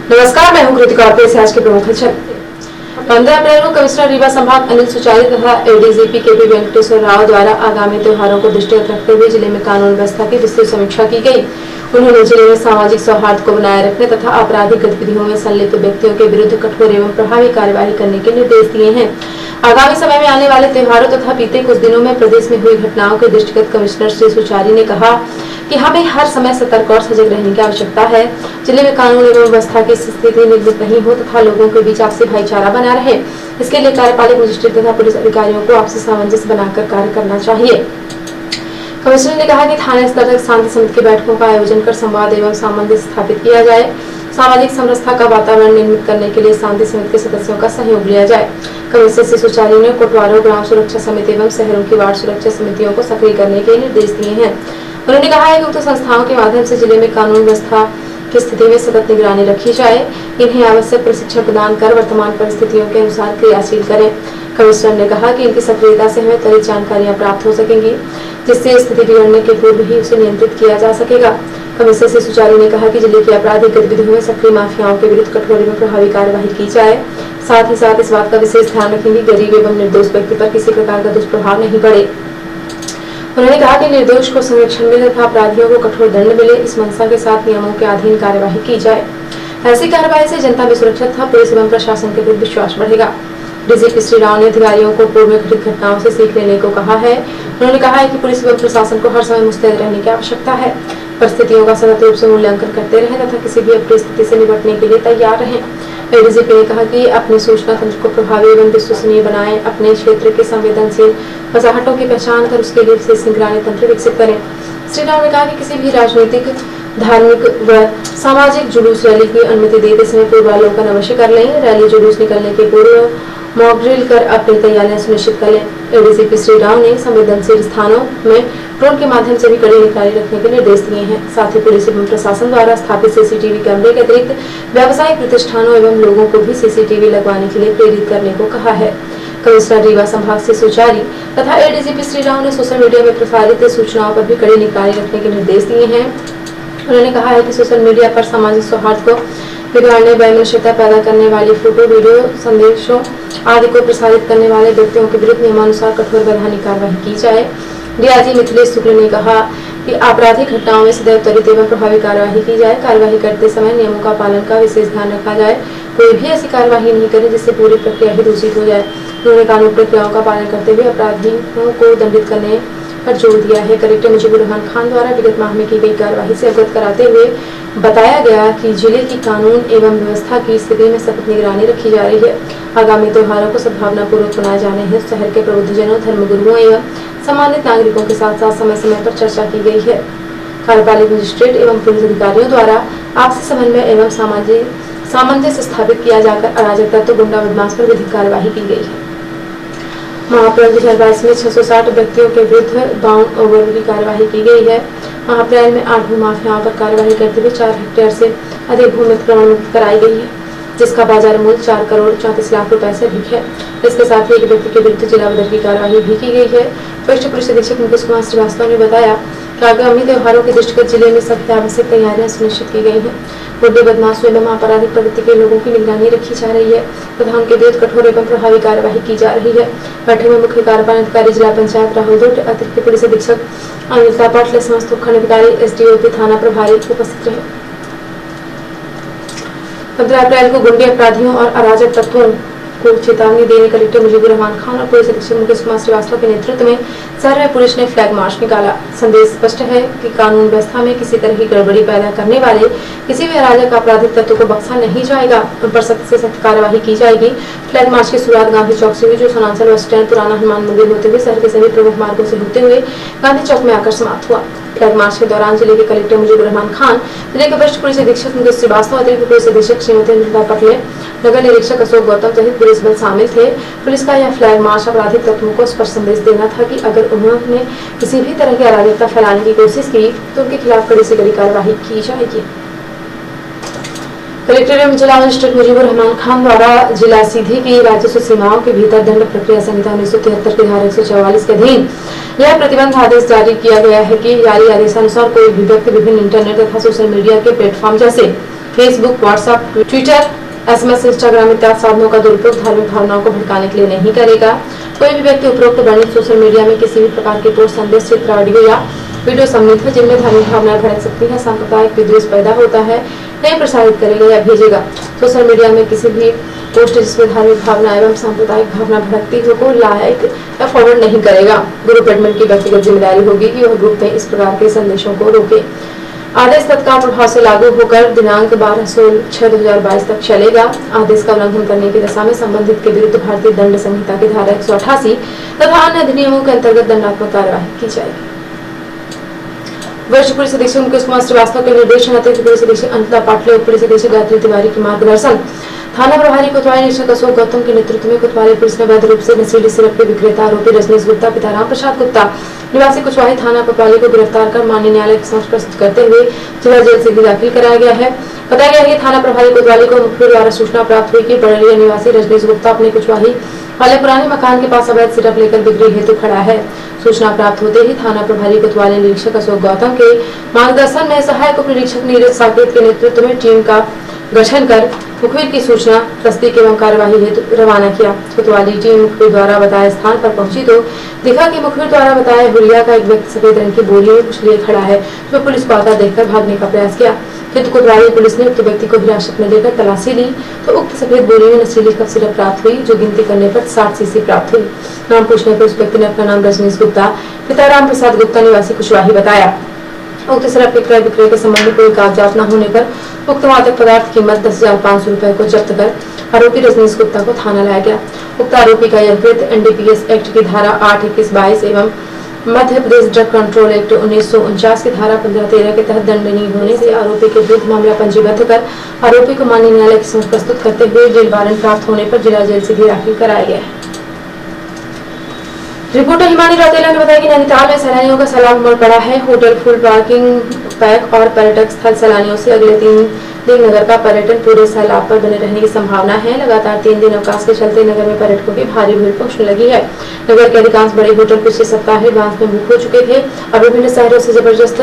नमस्कार, मैं हूं कृतिका और पेश है आज के प्रमुख खबर। 15 अप्रैल को कमिश्नर रीवा संभाग अनिल सुचारी तथा एडीजीपी केपी वेंकटेश्वर राव द्वारा आगामी त्योहारों को दृष्टिगत रखते हुए जिले में कानून व्यवस्था की विस्तृत समीक्षा की गई। उन्होंने जिले में सामाजिक सौहार्द को बनाए रखने तथा आपराधिक गतिविधियों में संलिप्त व्यक्तियों के विरुद्ध कठोर एवं प्रभावी कार्यवाही करने के निर्देश दिए हैं। आगामी समय में आने वाले त्योहारों तथा बीते कुछ दिनों में प्रदेश में हुई घटनाओं के दृष्टिगत कमिश्नर श्री सुचारी ने कहा कि हमें हर समय सतर्क और सजग रहने की आवश्यकता है। जिले में कानून एवं व्यवस्था की स्थिति निर्मित नहीं हो तथा लोगों के बीच आपसी भाईचारा बना रहे, इसके लिए कार्यपालक मजिस्ट्रेट तथा पुलिस अधिकारियों को आपसी सामंजस्य बनाकर कार्य करना चाहिए। कमिश्नर ने कहा कि थाना स्तर तक शांति समिति की बैठकों का आयोजन कर संवाद एवं सामंजस्य स्थापित किया जाए। सामाजिक समरसता का वातावरण निर्मित करने के लिए शांति समिति के सदस्यों का सहयोग लिया जाए। कमिश्नर श्री सुचारी ने कोटवारों ग्राम सुरक्षा समिति एवं शहरों की वार्ड सुरक्षा समितियों को सक्रिय करने के निर्देश दिए हैं। उन्होंने कहा है कि उक्त संस्थाओं के माध्यम से जिले में कानून व्यवस्था की स्थिति में सतत निगरानी रखी जाए। इन्हें आवश्यक प्रशिक्षण प्रदान कर वर्तमान परिस्थितियों के अनुसार क्रियाशील करें। कमिश्नर ने कहा कि इनकी सक्रियता से हमें त्वरित जानकारियां प्राप्त हो सकेंगी, जिससे स्थिति बिगड़ने के पूर्व ही उसे नियंत्रित किया जा सकेगा। कमिश्नर श्री सुचारी ने कहा कि जिले की आपराधिक गतिविधियों में सक्रिय माफियाओं के विरुद्ध कठोर एवं प्रभावी कार्यवाही की जाए। साथ ही साथ इस बात का विशेष ध्यान रखें कि गरीब एवं निर्दोष व्यक्ति पर किसी प्रकार का दुष्प्रभाव नहीं पड़े। उन्होंने कहा कि निर्दोष को संरक्षण मिले तथा अपराधियों को कठोर दंड मिले, इस मंशा के साथ नियमों के अधीन कार्यवाही की जाए। ऐसी कार्रवाई से जनता में सुरक्षा तथा पुलिस एवं प्रशासन के प्रति विश्वास बढ़ेगा। डीजीपी श्री राव ने अधिकारियों को पूर्व में घटित घटनाओं से सीख लेने को कहा है। उन्होंने कहा है कि पुलिस एवं प्रशासन को हर समय मुस्तैद रहने की आवश्यकता है, परिस्थितियों का सतत रूप से मूल्यांकन करते रहें तथा किसी भी परिस्थिति से निपटने के लिए तैयार रहें। एडीजीपी ने कहा कि अपने सूचना तंत्र को प्रभावी एवं विश्वसनीय बनाएं, अपने क्षेत्र के संवेदनशील मसाहटों की पहचान कर उसके लिए विशेष निगरानी तंत्र विकसित करें। श्री राव ने कहा कि किसी भी राजनीतिक, धार्मिक व सामाजिक जुलूस रैली की अनुमति देते समय पूर्वावलोकन अवश्य कर लें। रैली जुलूस निकलने के पूर्व मॉक ड्रिल कर अपनी तैयारियां सुनिश्चित कर लें। एडीजीपी श्री राव ने संवेदनशील स्थानों में ड्रोन के माध्यम से भी कड़ी निगरानी रखने के निर्देश दिए हैं। साथ ही पुलिस एवं प्रशासन द्वारा स्थापित सीसीटीवी कैमरे के अतिरिक्त व्यावसायिक प्रतिष्ठानों एवं लोगों को भी सीसीटीवी लगवाने के लिए प्रेरित करने को कहा है। कमिश्नर रीवा संभाग से सुचारी तथा एडीजीपी श्री राव ने सोशल मीडिया में प्रसारित सूचनाओं पर भी कड़ी निगरानी रखने के निर्देश दिए हैं। उन्होंने कहा है कि सोशल मीडिया पर सामाजिक सौहार्द को बिगाड़ने, वैमनस्यता पैदा करने वाली फोटो, वीडियो, संदेशों आदि को प्रसारित करने वाले व्यक्तियों के विरुद्ध नियमानुसार कठोर वैधानिक कार्रवाई की जाए। डीआईजी मिथिलेश शुक्ल ने कहा कि आपराधिक घटनाओं में सदैव त्वरित एवं प्रभावी कार्यवाही की जाए। कार्यवाही करते समय नियमों का पालन का विशेष ध्यान रखा जाए। कोई भी ऐसी कार्यवाही नहीं करे जिससे पूरी प्रक्रिया ही दूषित हो जाए। उन्होंने कानून प्रक्रियाओं का पालन करते हुए अपराधियों को दंडित करने पर जोर दिया है। कलेक्टर मुजीबुर रहमान खान द्वारा विगत माह में की गई कार्यवाही से अवगत कराते हुए बताया गया कि जिले की कानून एवं व्यवस्था की स्थिति में सतत निगरानी रखी जा रही है। आगामी त्योहारों को सद्भावनापूर्वक मनाए जाने हेतु शहर के प्रबुद्धजनों, धर्मगुरुओं एवं सम्मानित नागरिकों के साथ साथ समय समय पर चर्चा की गई है। कार्यपालक मजिस्ट्रेट एवं पुलिस अधिकारियों द्वारा आपसी समन्वय एवं सामंजस्य स्थापित किया जाकर अराजक तत्व, गुंडा बदमाश पर विधिक कार्यवाही की गई है। महाअप्रैल 2022 में 660 व्यक्तियों के विरुद्ध बाउंड ओवर की कार्यवाही की गई है। महाअप्रैल में 8 भूमाफियाओं पर कार्यवाही करते हुए 4 हेक्टेयर से अधिक भूमि अतिक्रमण मुक्त कराई गई है, जिसका बाजार मूल्य 4 करोड़ 34 लाख रुपए से अधिक है। इसके साथ ही एक व्यक्ति के विरुद्ध जिला बदर की कार्यवाही भी की गई है। वरिष्ठ पुलिस अधीक्षक मुकेश कुमार श्रीवास्तव ने बताया कि आगामी त्योहारों के दृष्टिगत जिले में सख्त आवश्यक तैयारियां सुनिश्चित की गई हैं। गुंडे, बदमाशों एवं आपराधिक प्रवृत्ति के लोगों की निगरानी रखी जा रही है तथा उनके विरुद्ध कठोर एवं प्रभावी कार्यवाही की जा रही है। बैठक में मुख्य कार्यपालन अधिकारी जिला पंचायत राहुल दुर्ग, अतिरिक्त पुलिस अधीक्षक अनिता पाटिल, समस्त उपखंड अधिकारी, एसडीओपी, थाना प्रभारी उपस्थित रहे। 15 अप्रैल को गुंडे, अपराधियों और अराजक तत्वों को चेतावनी देने कलेक्टर मुजीबुर रहमान खान और पुलिस अधीक्षक मुकेश कुमार श्रीवास्तव के नेतृत्व में शहर में पुलिस ने फ्लैग मार्च निकाला। संदेश स्पष्ट है कि कानून व्यवस्था में किसी तरह की गड़बड़ी पैदा करने वाले किसी भी अराजक आपराधिक तत्व को बख्शा नहीं जाएगा, उन पर सख्त से सख्त कार्यवाही की जाएगी। फ्लैग मार्च की शुरुआत गांधी चौक से हुई, जो सोनांचल बस स्टैंड, पुराना हनुमान मंदिर होते हुए शहर के सभी प्रमुख मार्गों से होते हुए गांधी चौक में आकर समाप्त हुआ। फ्लैग मार्च के दौरान जिले के कलेक्टर मुजीबुर रहमान खान, जिले के वरिष्ठ पुलिस अधीक्षक मुकेश श्रीवास्तव, अतिरिक्त पुलिस अधीक्षक श्रीमती अनिता पाटिल, नगर निरीक्षक अशोक गौतम सहित पुलिस बल शामिल थे। पुलिस का यह फ्लैग मार्च आपराधिक तत्वों को स्पष्ट संदेश देना था कि अगर उन्होंने किसी भी तरह की अराजकता फैलाने की कोशिश की तो उनके खिलाफ कड़ी से कड़ी कार्रवाई की जाएगी। कलेक्टर एवं जिला मजिस्ट्रेट मुजीबुर रहमान खान द्वारा जिला सीधी की राजस्व सीमाओं के भीतर दंड प्रक्रिया संहिता 1973 की धारा 144 के अधीन यह प्रतिबंध आदेश जारी किया गया है कि जारी आदेशानुसार कोई भी व्यक्ति विभिन्न इंटरनेट तथा सोशल मीडिया के प्लेटफॉर्म जैसे Facebook, WhatsApp, Twitter, SMS, Instagram इत्यादि साधनों का दुरुपयोग धार्मिक भावनाओं को भड़काने के लिए नहीं करेगा। कोई भी व्यक्ति उपरोक्त वर्णित सोशल मीडिया में किसी भी प्रकार के पोस्ट, संदेश, चित्र, ऑडियो या वीडियो सम्मिलित है जिनमें धार्मिक भावनाएं भड़क सकती है, सांप्रदायिक विद्वेष पैदा होता है, नहीं प्रसारित करेगा या भेजेगा। सोशल मीडिया में किसी भी पोस्ट जिसमें धार्मिक भावना एवं सांप्रदायिक भावना भड़कती हो को लाइक या फॉरवर्ड नहीं करेगा। ग्रुप एडमिन की व्यक्तिगत जिम्मेदारी होगी कि वह ग्रुप में इस प्रकार के संदेशों को रोके। आदेश तत्काल प्रभाव से लागू होकर दिनांक 12/6/2022 तक चलेगा। आदेश का उल्लंघन करने की दशा में संबंधित के विरुद्ध भारतीय दंड संहिता की धारा 188 तथा अन्य अधिनियमों के अंतर्गत दंडात्मक कार्यवाही की जाएगी। वरिष्ठ पुलिस अधीक्षक मुकेश कुमार श्रीवास्तव के निर्देशन, अतिरिक्त पुलिस अधीक्षक अनिता पाटले, पुलिस अधीक्षक गायत्री तिवारी की मार्गदर्शन, थाना प्रभारी कोतवाली निरीक्षक अशोक गौतम के नेतृत्व में कोतवाली पुलिस ने वैध रूप से नशीली सिरप के विक्रेता आरोपी रजनीश गुप्ता पिता राम प्रसाद गुप्ता निवासी कुशवाही थाना कोतवाली को गिरफ्तार कर माननीय न्यायालय के समक्ष प्रस्तुत करते हुए जिला जेल से दाखिल कराया गया है। बताया गया है कि थाना प्रभारी कोतवाली को मुखबिर द्वारा सूचना प्राप्त हुई कि बड़लिया निवासी रजनीश गुप्ता अपने कुशवाही वाले पुराने मकान के पास अवैध सिरप लेकर बिक्री हेतु खड़ा है। सूचना प्राप्त होते ही थाना प्रभारी कोतवाली निरीक्षक अशोक गौतम के मार्गदर्शन में सहायक उप निरीक्षक नीरज साकेत के नेतृत्व में टीम का गठन कर मुखबिर की सूचना तस्दीक एवं कार्यवाही हेतु रवाना किया। कोतवाली टीम मुखबिर द्वारा बताए स्थान पर पहुंची तो देखा कि मुखबिर द्वारा बताया हुलिया का एक व्यक्ति सफेद रंग की बोरी में कुछ लिए खड़ा है, जो पुलिस को आता देखकर भागने का प्रयास किया। फिर कोतवाली पुलिस ने उक्त व्यक्ति को हिरासत में लेकर तलाशी ली तो उक्त सफेद बोरी में नशीली कफ सिरप प्राप्त हुई, जो गिनती करने पर 60 सीसी प्राप्त हुई। नाम पूछने पर उस व्यक्ति ने अपना नाम रजनीश गुप्ता पिता राम प्रसाद गुप्ता निवासी कुशवाही बताया। उक्त सिरप के क्रय विक्रय के संबंध में कोई कागजात न होने पर उक्त मादक पदार्थ कीमत 10,500 रुपए को जब्त कर आरोपी रजनीश गुप्ता को थाना लाया गया। उक्त आरोपी का यह कृत्य NDPS एक्ट की धारा 8, 21, 22 एवं Madhya Pradesh drug control act 1949 की धारा 15-13 के तहत दंडनीय होने से आरोपी के विरुद्ध मामला पंजीबद्ध कर आरोपी को माननीय न्यायालय के समक्ष प्रस्तुत करते हुए जेल वारंट प्राप्त होने पर जिला जेल से दाखिल कराया गया है। रिपोर्टर हिमानी रौतेला ने बताया कि नैनीताल में सैलानियों का सैलाब उमड़ पड़ा है। होटल, फुल, पार्किंग, पैक और पर्यटक स्थल सैलानियों से अगले 3 दिन नगर का पर्यटन पूरे सैलाब पर बने रहने की संभावना है। लगातार 3 दिन अवकाश के चलते नगर में पर्यटकों की भारी भीड़ पहुंचने लगी है। नगर के अधिकांश बड़े होटल पिछले सप्ताह ही बांध में बुक हो चुके थे और विभिन्न शहरों से जबरदस्त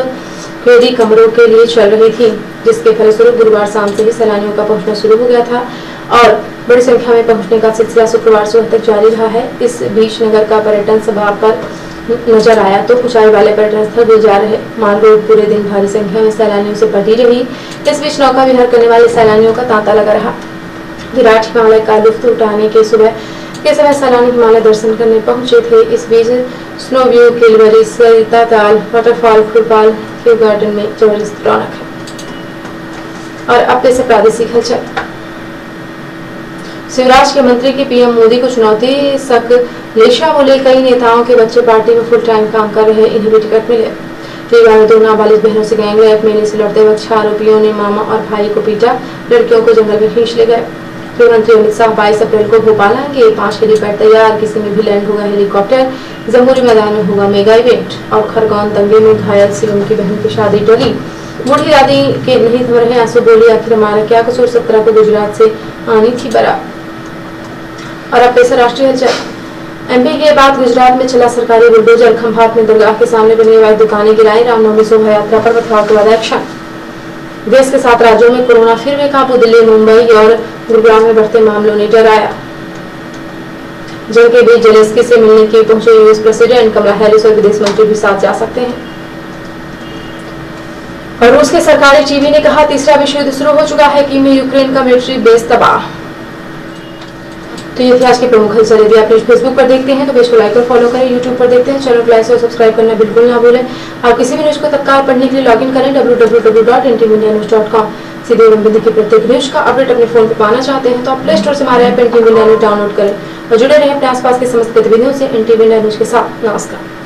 फेरी कमरों के लिए चल रही थी, जिसके फलस्वरूप गुरुवार शाम से ही सैलानियों का पहुंचना शुरू हो गया था और बड़ी संख्या में पहुंचने का सिलसिला शुक्रवार सुबह तक जारी रहा है। इस बीच नगर का पर्यटन स्वभाव पर नजर आया तो ऊंचाई वाले पर्यटन स्थल भी जा रहे माल रोड पूरे दिन भारी संख्या में सैलानियों से भरी रही। इस बीच नौका विहार करने वाले सैलानियों का तांता लगा रहा। विराट हिमालय का लुत्फ उठाने के समय सैलानी हिमालय दर्शन करने पहुंचे थे। इस बीच स्नो व्यू, किलवरी, सरिता ताल, वाटरफॉल, फुटबॉल क्यू गार्डन में जबरदस्त रौनक है। और अब से प्रादेशिक हलचल। शिवराज के मंत्री की PM मोदी को चुनौती, सकलेशा बोले कई नेताओं के बच्चे पार्टी में फुल टाइम काम कर रहे, इन्हें भी टिकट मिले। रीवा में 2 नाबालिग बहनों से गैंगरेप मेले से लड़ते वक्त 6 आरोपियों ने मामा और भाई को पीटा, लड़कियों को जंगल में खींच ले गए। गृह मंत्री अमित शाह 22 अप्रैल को भोपाल आएंगे। 5 हेलीपैड तैयार, किसी में भी लैंड होगा हेलीकॉप्टर। जम्बूरी मैदान में होगा मेगा इवेंट। और खरगोन दंगे में घायल सीएम की बहन की शादी टली। बूढ़ी दादी के नहीं थम रहे आंसू, बोली आखिर हमारा क्या कसूर, 17 को गुजरात से आनी थी बारात। और अब पेश राष्ट्रीय हलचल। MP के बाद गुजरात में चला सरकारी बुलडोजर, खंभात में दरगाह के सामने बनी अवैध दुकानें गिराई। रामनवमी शोभा यात्रा पर पथराव के बाद एक्शन। देश के 7 राज्यों में कोरोना फिर बेकाबू, दिल्ली, मुंबई और गुरुग्राम में बढ़ते मामलों ने डराया। जंग के बीच जेलेंस्की से मिलने के पहुंचे US प्रेसिडेंट, कमला हैरिस और विदेश मंत्री भी साथ जा सकते हैं। और रूस के सरकारी टीवी ने कहा 3रा विश्व युद्ध शुरू हो चुका है, कीव में यूक्रेन का मिलिट्री बेस तबाह। तो ये थी आज के प्रमुख हलचल। यदि आप न्यूज फेसबुक पर देखते हैं तो पेज को लाइक और फॉलो करें। यूट्यूब पर देखते हैं चैनल को लाइक और सब्सक्राइब करना बिल्कुल ना भूलें। आप किसी भी न्यूज को तत्काल पढ़ने के लिए लॉगिन करें www.ntvnews.com। सीधे एवं बिंदु की प्रत्येक न्यूज का अपडेट अपने फोन पर पाना चाहते हैं तो आप प्ले स्टोर से हमारे ऐप NTV न्यूज डाउनलोड करें और जुड़े रहें अपने आसपास के समस्त गतिविधियों से NTV न्यूज के साथ। नमस्कार।